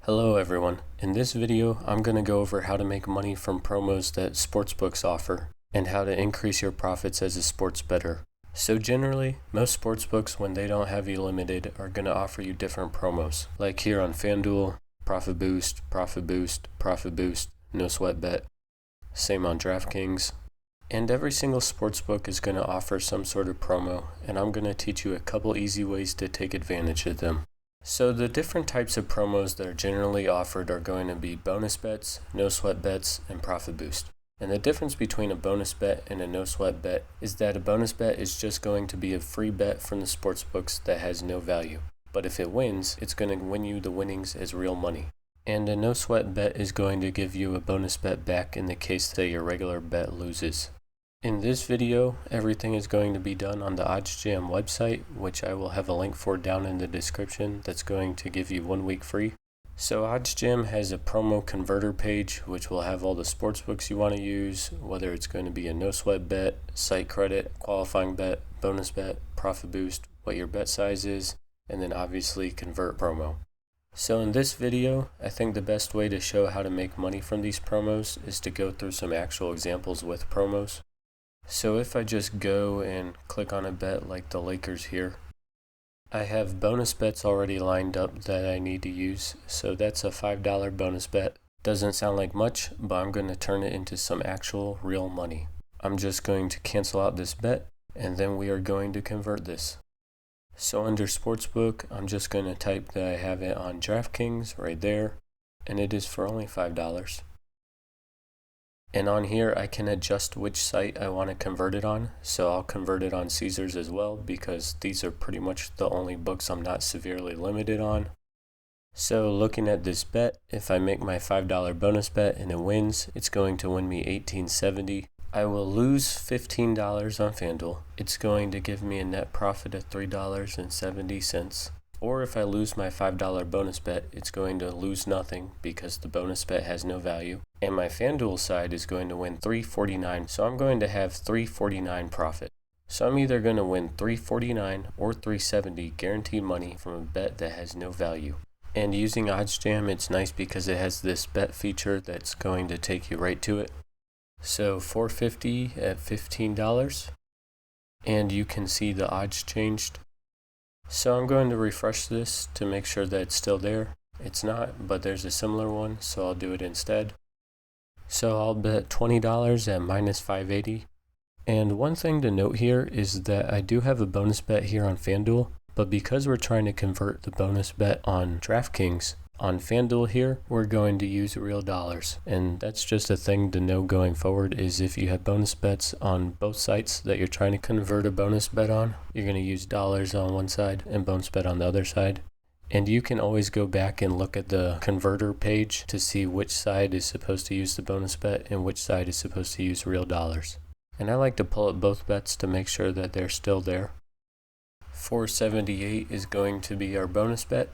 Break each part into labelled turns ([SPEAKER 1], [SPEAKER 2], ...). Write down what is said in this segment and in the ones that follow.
[SPEAKER 1] Hello everyone. In this video, I'm going to go over how to make money from promos that sportsbooks offer and how to increase your profits as a sports bettor. So generally, most sportsbooks when they don't have you limited are going to offer you different promos. Like here on Fanduel, Profit Boost, Profit Boost, Profit Boost, No Sweat Bet. Same on DraftKings. And every single sportsbook is going to offer some sort of promo, and I'm going to teach you a couple easy ways to take advantage of them. So the different types of promos that are generally offered are going to be bonus bets, no sweat bets, and profit boost. And the difference between a bonus bet and a no sweat bet is that a bonus bet is just going to be a free bet from the sportsbooks that has no value. But if it wins, it's going to win you the winnings as real money. And a no sweat bet is going to give you a bonus bet back in the case that your regular bet loses. In this video, everything is going to be done on the OddsJam website, which I will have a link for down in the description that's going to give you 1 week free. So OddsJam has a promo converter page, which will have all the sportsbooks you want to use, whether it's going to be a no sweat bet, site credit, qualifying bet, bonus bet, profit boost, what your bet size is, and then obviously convert promo. So in this video, I think the best way to show how to make money from these promos is to go through some actual examples with promos. So if I just go and click on a bet like the Lakers here, I have bonus bets already lined up that I need to use. So that's a $5 bonus bet. Doesn't sound like much, but I'm going to turn it into some actual real money. I'm just going to cancel out this bet, and then we are going to convert this. So under Sportsbook, I'm just going to type that I have it on DraftKings right there, and it is for only $5. And on here, I can adjust which site I want to convert it on. So I'll convert it on Caesars as well, because these are pretty much the only books I'm not severely limited on. So looking at this bet, if I make my $5 bonus bet and it wins, it's going to win me $18.70. I will lose $15 on Fanduel. It's going to give me a net profit of $3.70. Or if I lose my $5 bonus bet, it's going to lose nothing because the bonus bet has no value. And my Fanduel side is going to win $3.49, so I'm going to have $3.49 profit. So I'm either going to win $3.49 or $3.70 guaranteed money from a bet that has no value. And using OddsJam, it's nice because it has this bet feature that's going to take you right to it. So $4.50 at $15, and you can see the odds changed. So I'm going to refresh this to make sure that it's still there. It's not, but there's a similar one, so I'll do it instead. So I'll bet $20 at minus 580. And one thing to note here is that I do have a bonus bet here on Fanduel, but because we're trying to convert the bonus bet on DraftKings, on Fanduel here, we're going to use real dollars. And that's just a thing to know going forward, is if you have bonus bets on both sites that you're trying to convert a bonus bet on, you're going to use dollars on one side and bonus bet on the other side. And you can always go back and look at the converter page to see which side is supposed to use the bonus bet and which side is supposed to use real dollars. And I like to pull up both bets to make sure that they're still there. $4.78 is going to be our bonus bet.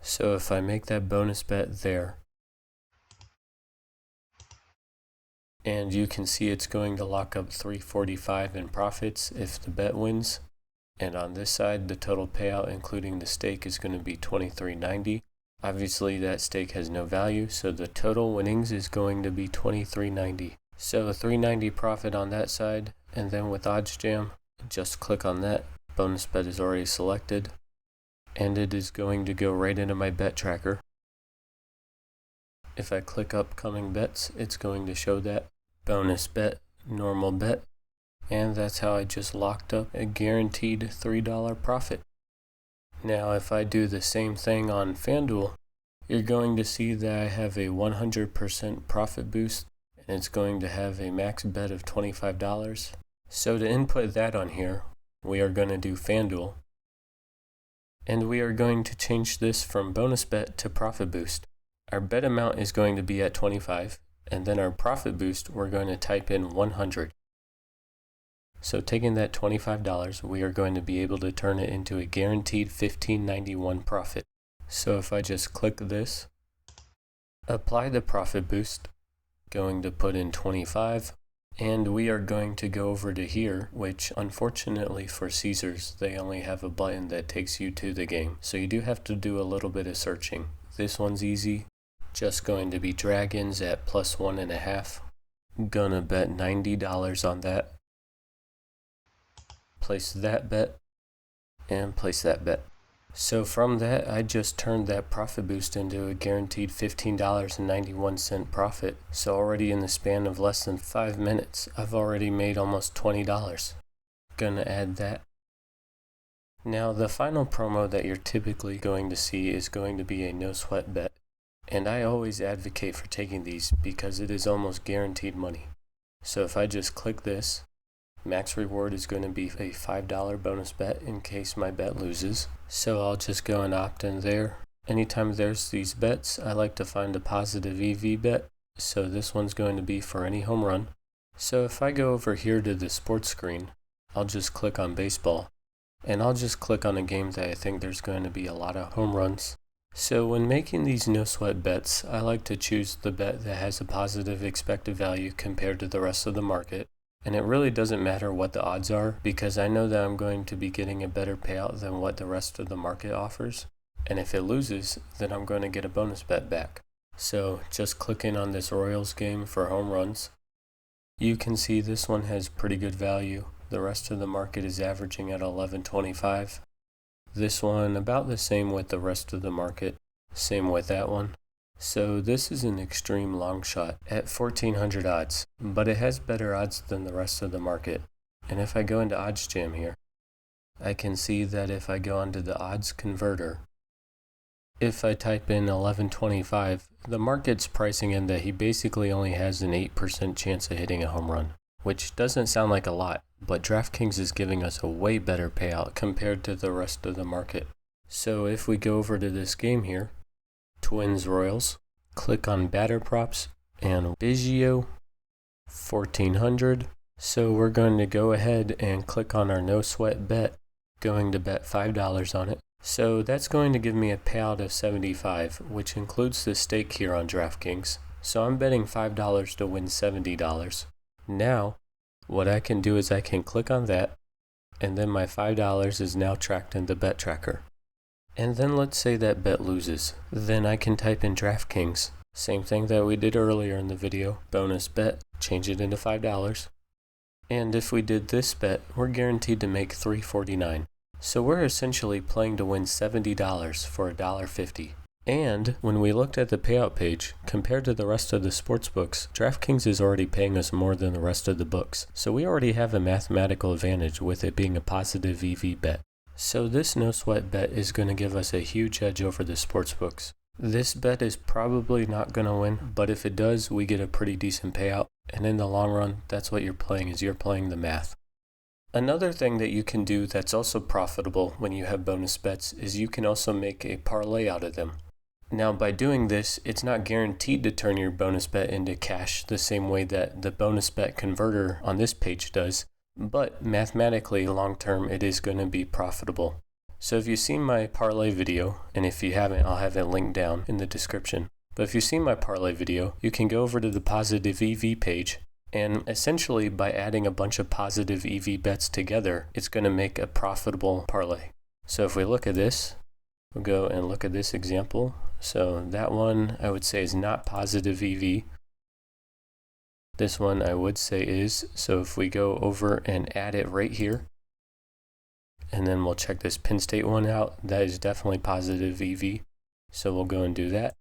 [SPEAKER 1] So if I make that bonus bet there, and you can see it's going to lock up $3.45 in profits if the bet wins. And on this side, the total payout including the stake is going to be $23.90. Obviously that stake has no value, so the total winnings is going to be $23.90. So a $3.90 profit on that side, and then with OddsJam, just click on that. Bonus bet is already selected, and it is going to go right into my bet tracker. If I click upcoming bets, it's going to show that bonus bet, normal bet, and that's how I just locked up a guaranteed $3 profit. Now if I do the same thing on Fanduel, you're going to see that I have a 100% profit boost, and it's going to have a max bet of $25. So to input that on here, we are going to do Fanduel. And we are going to change this from bonus bet to profit boost. Our bet amount is going to be at 25, and then our profit boost, we're going to type in 100. So taking that $25, we are going to be able to turn it into a guaranteed $15.91 profit. So if I just click this, apply the profit boost, going to put in 25, And we are going to go over to here, which unfortunately for Caesars, they only have a button that takes you to the game. So you do have to do a little bit of searching. This one's easy. Just going to be Dragons at +1.5. Gonna bet $90 on that. Place that bet. And place that bet. So from that, I just turned that profit boost into a guaranteed $15.91 profit. So already in the span of less than 5 minutes, I've already made almost $20. Gonna add that. Now the final promo that you're typically going to see is going to be a no sweat bet. And I always advocate for taking these because it is almost guaranteed money. So if I just click this, max reward is going to be a $5 bonus bet in case my bet loses. So I'll just go and opt in there. Anytime there's these bets, I like to find a positive EV bet. So this one's going to be for any home run. So if I go over here to the sports screen, I'll just click on baseball. And I'll just click on a game that I think there's going to be a lot of home runs. So when making these no sweat bets, I like to choose the bet that has a positive expected value compared to the rest of the market. And it really doesn't matter what the odds are because I know that I'm going to be getting a better payout than what the rest of the market offers. And if it loses, then I'm going to get a bonus bet back. So just clicking on this Royals game for home runs, you can see this one has pretty good value. The rest of the market is averaging at 11.25. This one about the same with the rest of the market. Same with that one. So this is an extreme long shot at 1400 odds, but it has better odds than the rest of the market. And if I go into OddsJam here, I can see that if I go onto the odds converter, if I type in 1125, the market's pricing in that he basically only has an 8% chance of hitting a home run, which doesn't sound like a lot, but DraftKings is giving us a way better payout compared to the rest of the market. So if we go over to this game here, Twins Royals, click on batter props and Biggio 1400. So we're going to go ahead and click on our no sweat bet, going to bet $5 on it. So that's going to give me a payout of 75, which includes the stake here on DraftKings. So I'm betting $5 to win $70. Now, what I can do is I can click on that, and then my $5 is now tracked in the bet tracker. And then let's say that bet loses. Then I can type in DraftKings. Same thing that we did earlier in the video. Bonus bet, change it into $5. And if we did this bet, we're guaranteed to make $3.49. So we're essentially playing to win $70 for $1.50. And when we looked at the payout page, compared to the rest of the sportsbooks, DraftKings is already paying us more than the rest of the books. So we already have a mathematical advantage with it being a positive EV bet. So this no sweat bet is going to give us a huge edge over the sportsbooks. This bet is probably not going to win, but if it does, we get a pretty decent payout. And in the long run, that's what you're playing, is you're playing the math. Another thing that you can do that's also profitable when you have bonus bets is you can also make a parlay out of them. Now by doing this, it's not guaranteed to turn your bonus bet into cash the same way that the bonus bet converter on this page does. But mathematically, long term, it is going to be profitable. So if you've seen my parlay video, and if you haven't, I'll have it linked down in the description. But if you've seen my parlay video, you can go over to the positive EV page, and essentially by adding a bunch of positive EV bets together, it's going to make a profitable parlay. So if we look at this, we'll go and look at this example. So that one I would say is not positive EV. This one I would say is. So if we go over and add it right here, and then we'll check this Penn State one out, that is definitely positive EV. So we'll go and do that.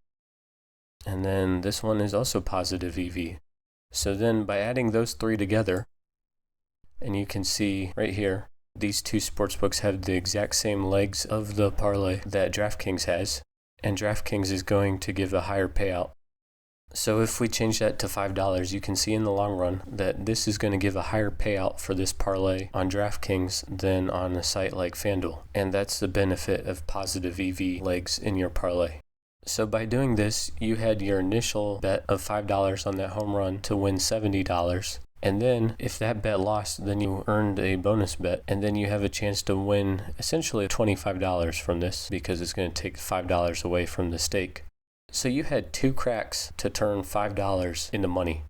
[SPEAKER 1] And then this one is also positive EV. So then by adding those three together, and you can see right here, these two sportsbooks have the exact same legs of the parlay that DraftKings has, and DraftKings is going to give a higher payout. So if we change that to $5, you can see in the long run that this is going to give a higher payout for this parlay on DraftKings than on a site like Fanduel. And that's the benefit of positive EV legs in your parlay. So by doing this, you had your initial bet of $5 on that home run to win $70. And then if that bet lost, then you earned a bonus bet. And then you have a chance to win essentially $25 from this because it's going to take $5 away from the stake. So you had two cracks to turn $5 into money.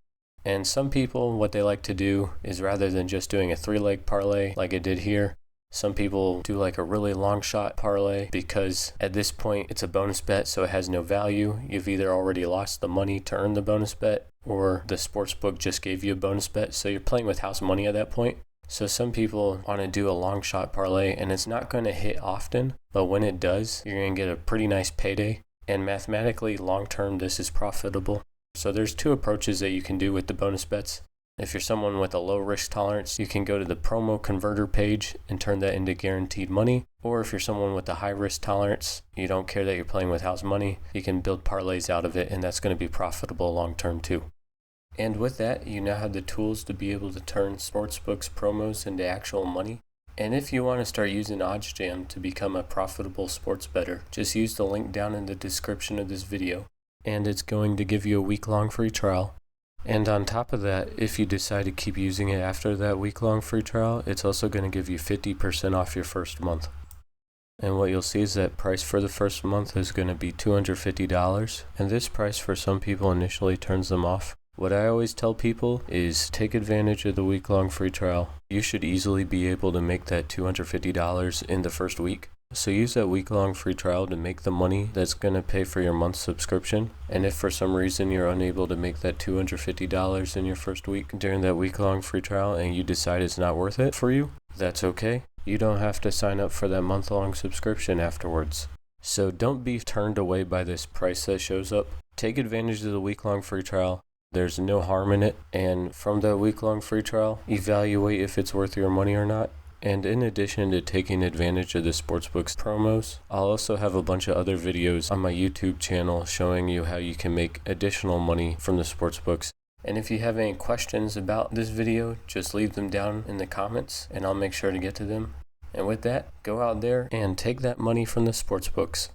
[SPEAKER 1] And some people, what they like to do is rather than just doing a 3-leg parlay like I did here, some people do like a really long shot parlay because at this point it's a bonus bet, so it has no value. You've either already lost the money to earn the bonus bet, or the sportsbook just gave you a bonus bet, so you're playing with house money at that point. So some people want to do a long shot parlay, and it's not going to hit often, but when it does, you're going to get a pretty nice payday. And mathematically, long term, this is profitable. So there's 2 approaches that you can do with the bonus bets. If you're someone with a low risk tolerance, you can go to the promo converter page and turn that into guaranteed money. Or if you're someone with a high risk tolerance, you don't care that you're playing with house money, you can build parlays out of it, and that's going to be profitable long term too. And with that, you now have the tools to be able to turn Sportsbooks promos into actual money. And if you want to start using OddsJam to become a profitable sports bettor, just use the link down in the description of this video, and it's going to give you a week-long free trial. And on top of that, if you decide to keep using it after that week-long free trial, it's also going to give you 50% off your first month. And what you'll see is that price for the first month is going to be $250, and this price for some people initially turns them off. What I always tell people is take advantage of the week-long free trial. You should easily be able to make that $250 in the first week. So use that week-long free trial to make the money that's going to pay for your month's subscription. And if for some reason you're unable to make that $250 in your first week during that week-long free trial and you decide it's not worth it for you, that's okay. You don't have to sign up for that month-long subscription afterwards. So don't be turned away by this price that shows up. Take advantage of the week-long free trial. There's no harm in it. And from that week-long free trial, evaluate if it's worth your money or not. And in addition to taking advantage of the Sportsbooks promos, I'll also have a bunch of other videos on my YouTube channel showing you how you can make additional money from the Sportsbooks. And if you have any questions about this video, just leave them down in the comments and I'll make sure to get to them. And with that, go out there and take that money from the Sportsbooks.